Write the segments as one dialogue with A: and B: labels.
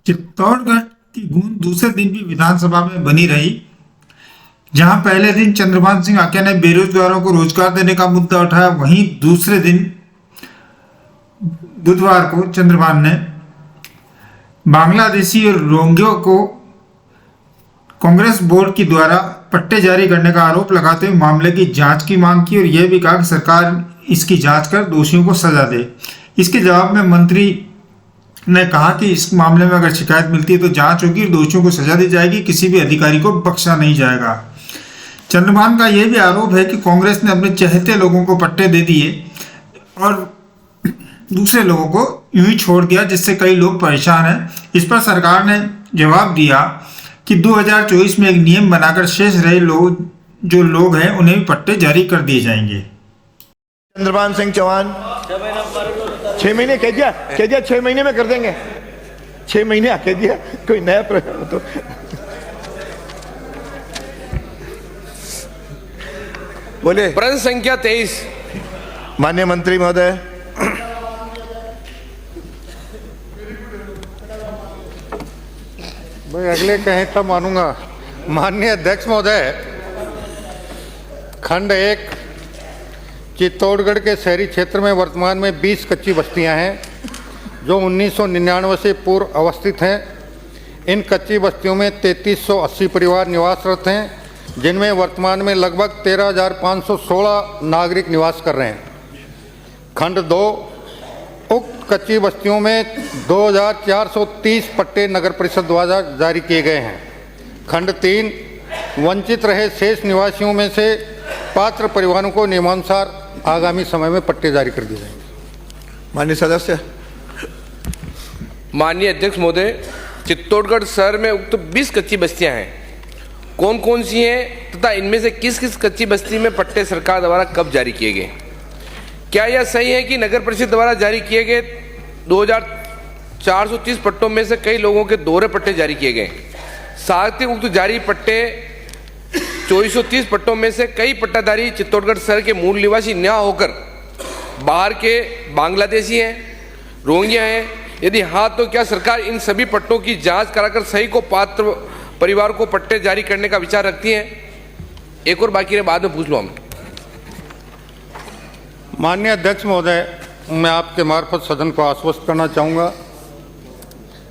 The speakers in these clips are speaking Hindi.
A: चित्तौड़गढ़ की गूंज दूसरे दिन भी विधानसभा में बनी रही, जहां पहले दिन चंद्रभान सिंह आख्या ने बेरोजगारों को रोजगार देने का मुद्दा उठाया, वहीं दूसरे दिन बुधवार को चंद्रभान ने बांग्लादेशी और रोहिंग्या को कांग्रेस बोर्ड के द्वारा पट्टे जारी करने का आरोप लगाते हुए मामले की जांच की मांग की और यह भी कहा कि सरकार इसकी जांच कर दोषियों को सजा दे। इसके जवाब में मंत्री ने कहा कि इस मामले में अगर शिकायत मिलती है तो जांच होगी और दोषियों को सजा दी जाएगी, किसी भी अधिकारी को बख्शा नहीं जाएगा। चंद्रभान का यह भी आरोप है कि कांग्रेस ने अपने चहेते लोगों को पट्टे दे दिए और दूसरे लोगों को यूं ही छोड़ दिया, जिससे कई लोग परेशान हैं। इस पर सरकार ने जवाब दिया कि 2024 में एक नियम बनाकर शेष रहे जो लोग हैं उन्हें भी पट्टे जारी कर दिए जाएंगे।
B: चंद्रभान सिंह चौहान 6 महीने कह दिया 6 महीने में कर देंगे। 6 महीने कह दिया, कोई नया प्रश्न तो बोले।
C: प्रश्न संख्या 23।
B: माननीय मंत्री महोदय,
D: भाई अगले कहें तब मानूंगा। माननीय अध्यक्ष महोदय, खंड 1 चित्तौड़गढ़ के शहरी क्षेत्र में वर्तमान में 20 कच्ची बस्तियां हैं जो 1999 से पूर्व अवस्थित हैं। इन कच्ची बस्तियों में 3380 परिवार निवासरत हैं, जिनमें वर्तमान में लगभग 13,516 नागरिक निवास कर रहे हैं। खंड 2 उक्त कच्ची बस्तियों में 2430 पट्टे नगर परिषद द्वारा जारी किए गए हैं। खंड 3 वंचित रहे शेष निवासियों में से पात्र परिवारों को नियमानुसार आगामी समय में पट्टे जारी कर दिए जाएंगे।
B: माननीय सदस्य।
C: माननीय अध्यक्ष महोदय, चित्तौड़गढ़ शहर में उक्त 20 कच्ची बस्तियां हैं, कौन कौन सी हैं तथा इनमें से किस किस कच्ची बस्ती में पट्टे सरकार द्वारा कब जारी किए गए? क्या यह सही है कि नगर परिषद द्वारा जारी किए गए 2430 पट्टों में से कई लोगों के दोहरे पट्टे जारी किए गए? साथ ही उक्त जारी पट्टे 2430 पट्टों में से कई पट्टाधारी चित्तौड़गढ़ शहर के मूल निवासी न होकर बाहर के बांग्लादेशी हैं, रोहिंग्या हैं? यदि हाँ, तो क्या सरकार इन सभी पट्टों की जांच कराकर सही को पात्र परिवार को पट्टे जारी करने का विचार रखती है? एक और बाकी है, बाद में पूछ लो हम।
D: माननीय अध्यक्ष महोदय, मैं आपके मार्फत सदन को आश्वस्त करना चाहूँगा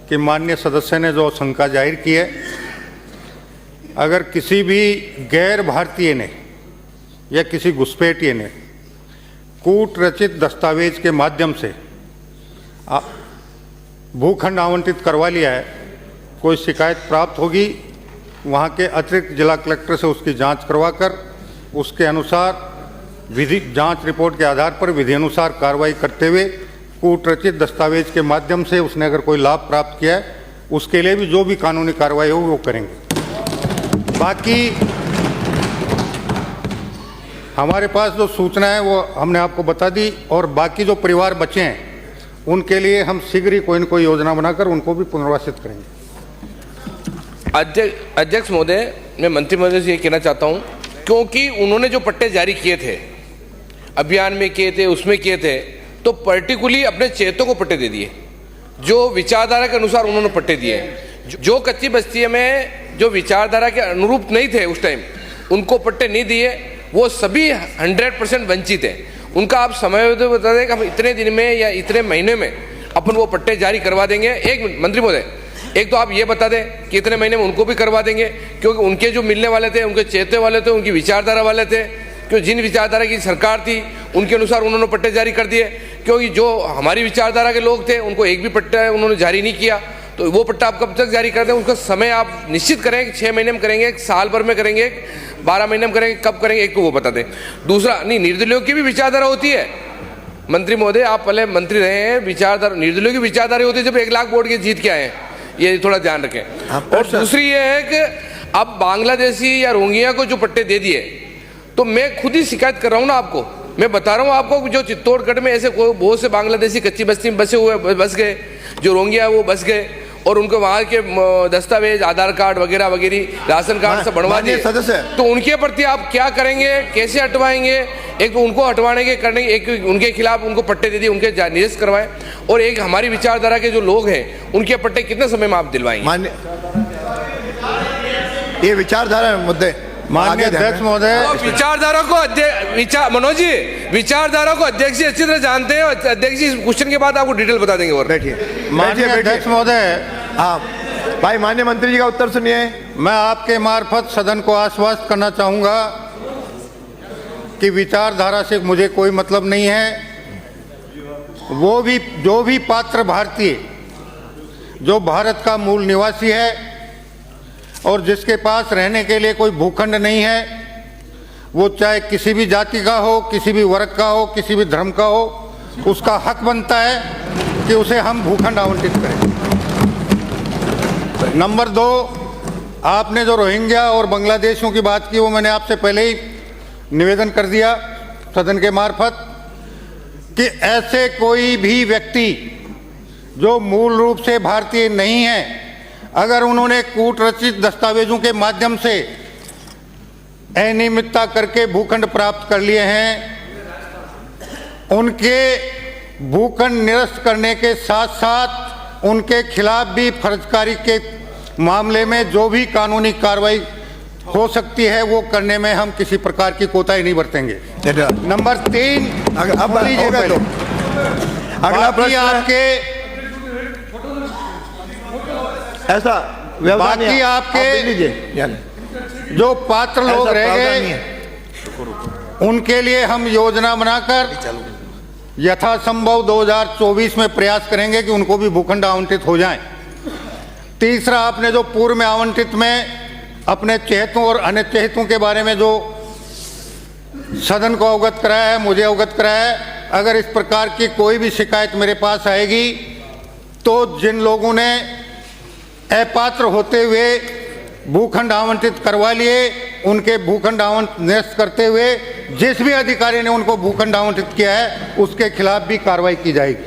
D: कि माननीय सदस्य ने जो शंका जाहिर की है, अगर किसी भी गैर भारतीय ने या किसी घुसपैठिए ने कूट रचित दस्तावेज के माध्यम से भूखंड आवंटित करवा लिया है, कोई शिकायत प्राप्त होगी, वहाँ के अतिरिक्त जिला कलेक्टर से उसकी जांच करवाकर उसके अनुसार विधि जांच रिपोर्ट के आधार पर विधि अनुसार कार्रवाई करते हुए कूट रचित दस्तावेज के माध्यम से उसने अगर कोई लाभ प्राप्त किया है, उसके लिए भी जो भी कानूनी कार्रवाई होगी वो करेंगे। बाकी हमारे पास जो सूचना है वो हमने आपको बता दी, और बाकी जो परिवार बचे हैं उनके लिए हम शीघ्र ही कोई न कोई योजना बनाकर उनको भी पुनर्वासित करेंगे।
C: अध्यक्ष महोदय, मैं मंत्री महोदय से ये कहना चाहता हूँ, क्योंकि उन्होंने जो पट्टे जारी किए थे, अभियान में किए थे, उसमें किए थे, तो पर्टिकुलरली अपने चेतों को पट्टे दे दिए, जो विचारधारा के अनुसार उन्होंने पट्टे दिए। जो कच्ची बस्ती में जो विचारधारा के अनुरूप नहीं थे उस टाइम, उनको पट्टे नहीं दिए, वो सभी 100% वंचित है। उनका आप समय बता दें कि हम इतने दिन में या इतने महीने में अपन वो पट्टे जारी करवा देंगे। एक मिनट मंत्री महोदय, एक तो आप ये बता दें कि इतने महीने में उनको भी करवा देंगे, क्योंकि उनके जो मिलने वाले थे, उनके चेते वाले थे, उनकी विचारधारा वाले थे, क्योंकि जिन विचारधारा की सरकार थी उनके अनुसार उन्होंने पट्टे जारी कर दिए। क्योंकि जो हमारी विचारधारा के लोग थे उनको एक भी पट्टा उन्होंने जारी नहीं किया, तो वो पट्टा आप कब तक जारी कर दें, उसका समय आप निश्चित करें कि 6 महीने में करेंगे, साल भर में करेंगे, 12 महीने में करेंगे, कब करेंगे, एक तो वो बता दें। दूसरा, नहीं, निर्दलीयों की भी विचारधारा होती है मंत्री महोदय, आप पहले मंत्री रहे हैं, विचारधारा निर्दलीयों की विचारधारा होती है जब 1 लाख वोट के जीत के आए हैं, ये थोड़ा ध्यान रखें। और दूसरी ये है कि अब बांग्लादेशी या रोहिंग्या को जो पट्टे दे दिए, तो मैं खुद ही शिकायत कर रहा हूँ ना आपको, मैं बता रहा हूँ आपको, जो चित्तौड़गढ़ में ऐसे बहुत से बांग्लादेशी कच्ची बस्ती में बसे हुए बस गए, जो रोहिंग्या वो बस गए, और उनको वहाँ के दस्तावेज, आधार कार्ड वगैरह वगैरह, राशन कार्ड सब बनवा दिए। तो उनके प्रति आप क्या करेंगे, कैसे हटवाएंगे? एक तो उनको हटवाने के करने, एक उनके खिलाफ उनको पट्टे दे दिए, उनके निरस्त करवाएं। और एक हमारी विचारधारा के जो लोग हैं उनके पट्टे कितने समय में आप दिलवाएंगे?
B: मान्य ये विचारधारा मुद्दे
D: माननीय अध्यक्ष महोदय,
C: विचारधारा को मनोज जी, विचारधारा को अध्यक्ष जी अच्छी तरह जानते हैं। अध्यक्ष जी इस क्वेश्चन के बाद आपको डिटेल बता देंगे। और
B: बैठिए
D: माननीय अध्यक्ष महोदय,
B: आप भाई माननीय मंत्री जी का उत्तर सुनिए।
D: मैं आपके मार्फत सदन को आश्वस्त करना चाहूंगा कि विचारधारा से मुझे कोई मतलब नहीं है। जो भी पात्र भारतीय जो भारत का मूल निवासी है और जिसके पास रहने के लिए कोई भूखंड नहीं है, वो चाहे किसी भी जाति का हो, किसी भी वर्ग का हो, किसी भी धर्म का हो, उसका हक बनता है कि उसे हम भूखंड आवंटित करें। नंबर 2, आपने जो रोहिंग्या और बांग्लादेशियों की बात की वो मैंने आपसे पहले ही निवेदन कर दिया सदन के मार्फत कि ऐसे कोई भी व्यक्ति जो मूल रूप से भारतीय नहीं है, अगर उन्होंने कूटरचित दस्तावेजों के माध्यम से अनियमितता करके भूखंड प्राप्त कर लिए हैं, उनके भूखंड निरस्त करने के साथ साथ उनके खिलाफ भी फर्जकारी के मामले में जो भी कानूनी कार्रवाई हो सकती है वो करने में हम किसी प्रकार की कोताही नहीं बरतेंगे। नंबर 3,
B: अब
D: पहले
B: अगला प्रश्न
D: आपके
B: ऐसा
D: बाकी आपके जो पात्र लोग रह गए उनके लिए हम योजना बनाकर यथासंभव 2024 में प्रयास करेंगे कि उनको भी भूखंड आवंटित हो जाएं। तीसरा, आपने जो पूर्व में आवंटित में अपने चहेतों और अनचहेतों के बारे में जो सदन को अवगत कराया है, मुझे अवगत कराया है, अगर इस प्रकार की कोई भी शिकायत मेरे पास आएगी तो जिन लोगों ने अपात्र होते हुए भूखंड आवंटित करवा लिए उनके भूखंड आवंटित निरस्त करते हुए जिस भी अधिकारी ने उनको भूखंड आवंटित किया है उसके खिलाफ भी कार्रवाई की जाएगी।